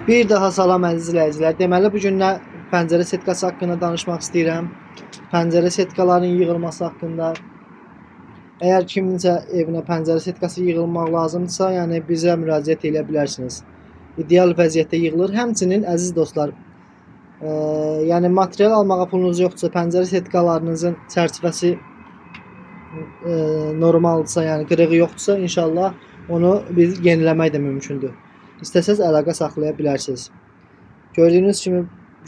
Bir daha salam əziz izləyicilər. Deməli bu gün pəncərə setkası haqqında danışmaq istəyirəm. Pəncərə setkalarının yığılması haqqında. Əgər kiminsə evinə pəncərə setkası yığılmaq lazımdırsa, yəni bizə müraciət edə bilərsiniz. İdeal vəziyyətdə yığılır. Həmçinin əziz dostlar, yəni material almağa pulunuz yoxdursa, pəncərə setkalarınızın çərçivəsi normaldırsa, yəni qırığı yoxdursa, inşallah onu biz yeniləmək də mümkündür. İstəsəz əlaqə saxlaya bilərsiniz. Gördüyünüz kimi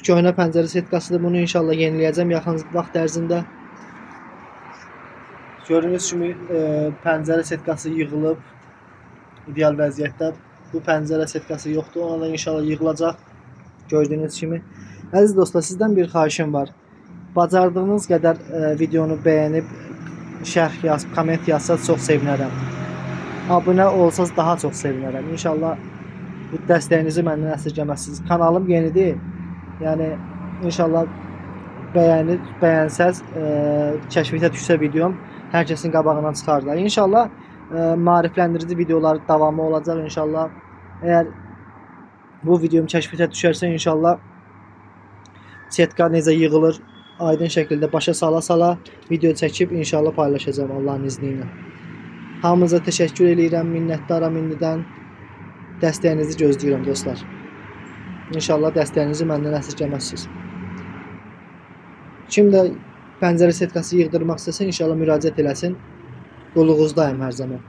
köhnə pəncərə setkasıdır. Bunu inşallah yeniləyəcəm yaxın vaxt ərzində. Gördüyünüz kimi pəncərə setkası yığılıb ideal vəziyyətdə. Bu pəncərə setkası yoxdur. Ona da inşallah yığılacaq. Gördüyünüz kimi. Əziz dostlar, sizdən bir xahişim var. Bacardığınız qədər videonu bəyənib, şərh yazıb, komment yazsanız çox sevinərəm. Abunə olsanız daha çox sevinərəm. İnşallah bu dəstəyinizi məndən əsirgəməzsiniz. Kanalım yenidir. Yəni inşallah bəyənsəz, kəşfiyyata düşsə videom hər kəsin qabağına çıxar. İnşallah maarifləndirici videolar davamı olacaq inşallah. Əgər bu videom kəşfiyyata düşərsə inşallah setka necə yığılır aydın şəkildə başa sala video çəkib inşallah paylaşacağım Allahın izni ilə. Hamınıza təşəkkür edirəm, minnətdaram indidən. Dəstəyinizi gözləyirəm dostlar. İnşallah dəstəyinizi məndən əsirgəməzsiniz. Kim də pəncərə setkası yığdırmaq istəsə inşallah müraciət eləsin. Qulluğuzdayım hər zaman.